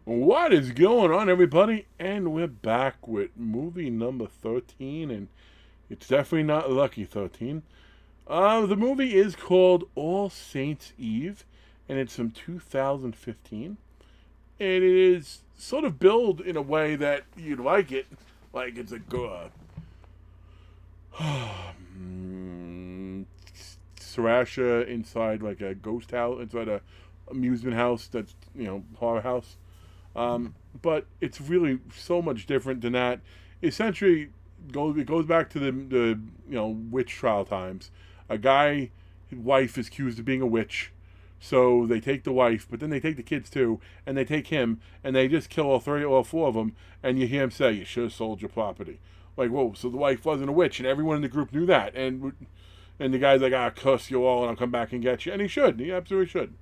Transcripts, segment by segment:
What is going on, everybody? And we're back with movie number 13, and it's definitely not Lucky 13. The movie is called All Saints Eve, and it's from 2015. And it is sort of billed in a way that you'd like it, like it's a good sriracha inside like a ghost house, inside a amusement house that's horror house. But it's really so much different than that. Essentially, it goes back to the witch trial times. A guy, his wife is accused of being a witch, so they take the wife, but then they take the kids too, and they take him, and they just kill all four of them. And you hear him say, "You should have sold your property." Like, whoa! So the wife wasn't a witch, and everyone in the group knew that. And the guy's like, "Ah, cuss you all, and I'll come back and get you." And he should. He absolutely should.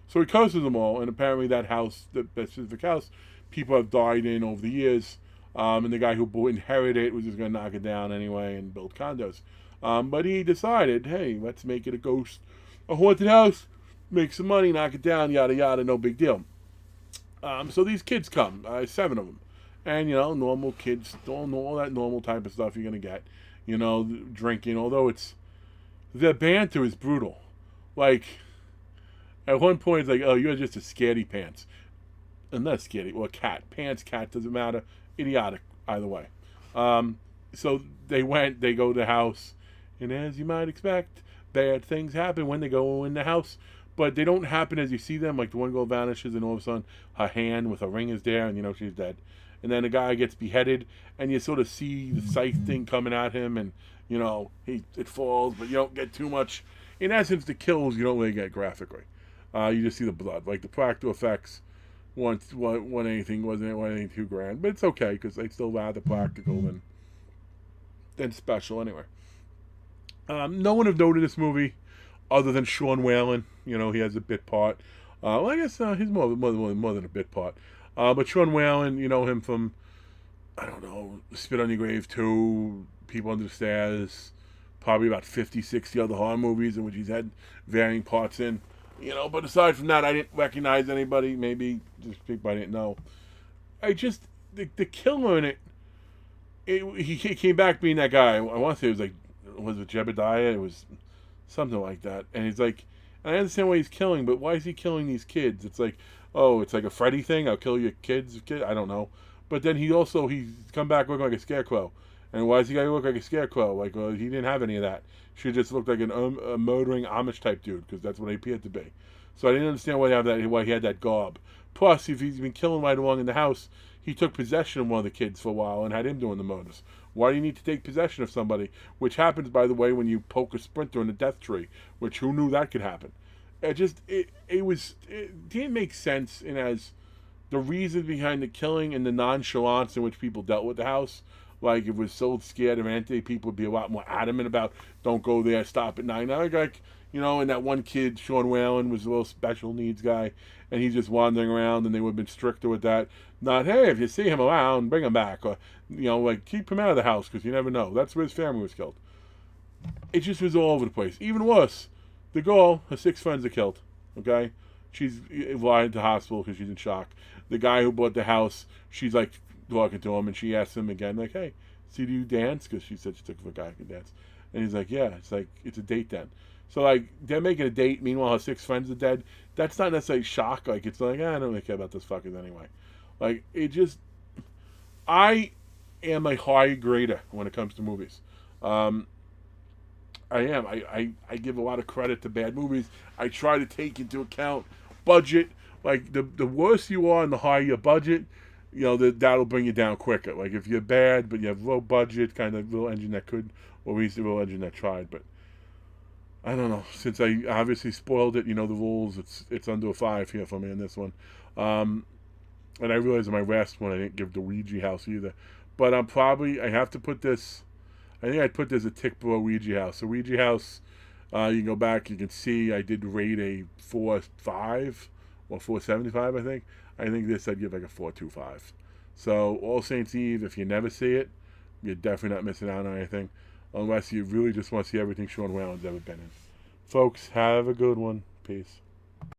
So he curses them all, and apparently that house, that specific house, people have died in over the years. And the guy who inherited it was just going to knock it down anyway and build condos. But he decided, hey, let's make it a haunted house, make some money, knock it down, yada yada, no big deal. So these kids come, 7 of them, and normal kids, all that normal type of stuff you're going to get, drinking. Although their banter is brutal. Like, at one point, it's like, oh, you're just a scaredy pants. And not scaredy, or cat. Pants, cat, doesn't matter. Idiotic, either way. So they go to the house, and as you might expect, bad things happen when they go in the house. But they don't happen as you see them. Like, the one girl vanishes, and all of a sudden, her hand with a ring is there, and she's dead. And then the guy gets beheaded, and you sort of see the scythe thing coming at him, and, it falls, but you don't get too much. In essence, the kills, you don't really get graphically. You just see the blood. Like, the practical effects wasn't anything too grand, but it's okay because they still rather practical than special anyway. No one have noted this movie other than Sean Whalen. He has a bit part. Well, I guess he's more than a bit part. But Sean Whalen, you know him from, I don't know, Spit on Your Grave 2, People Under the Stairs, probably about 50, 60 other horror movies in which he's had varying parts in. But aside from that, I didn't recognize anybody. Maybe just people I didn't know. The killer in he came back being that guy. I want to say was it Jebediah? It was something like that. And he's like, I understand why he's killing, but why is he killing these kids? It's like, oh, it's like a Freddy thing. I'll kill your kids. I don't know. But then he's come back looking like a scarecrow. And why does he gotta look like a scarecrow? Like, well, he didn't have any of that. She just looked like a murdering Amish type dude, because that's what he appeared to be. So I didn't understand why he had that garb. Plus, if he's been killing right along in the house, he took possession of one of the kids for a while and had him doing the murders. Why do you need to take possession of somebody? Which happens, by the way, when you poke a splinter in a death tree. Which, who knew that could happen? It didn't make sense, and as the reason behind the killing and the nonchalance in which people dealt with the house. Like, if it was so scared of entity, people would be a lot more adamant about, don't go there, stop at 9. And that one kid, Sean Whalen, was a little special needs guy, and he's just wandering around, and they would have been stricter with that. Not, hey, if you see him around, bring him back, or, keep him out of the house, because you never know. That's where his family was killed. It just was all over the place. Even worse, the girl, her 6 friends are killed, okay? She's lying to hospital because she's in shock. The guy who bought the house, she's like, talking to him, and she asks him again, like, hey, do you dance? Because she said she took for a guy who could dance. And he's like, yeah. It's like, it's a date then. So, like, they're making a date, meanwhile her 6 friends are dead. That's not necessarily shock. Like, it's like, I don't really care about this fuckers anyway. Like, I am a high grader when it comes to movies. I am. I give a lot of credit to bad movies. I try to take into account budget. Like, the worse you are and the higher your budget, that'll bring you down quicker. Like, if you're bad, but you have low budget, kind of little engine that could, or at least a little engine that tried. But I don't know. Since I obviously spoiled it, the rules. It's under a 5 here for me in this one. And I realized in my last one I didn't give the Ouija house either. But I have to put this. I think I'd put this a tick below Ouija house. So Ouija house, you can go back, you can see I did rate a 4.5 or 4.75. I think this I'd give like a 4.25. So All Saints Eve, if you never see it, you're definitely not missing out on anything, unless you really just want to see everything Sean Whalen's ever been in. Folks, have a good one. Peace.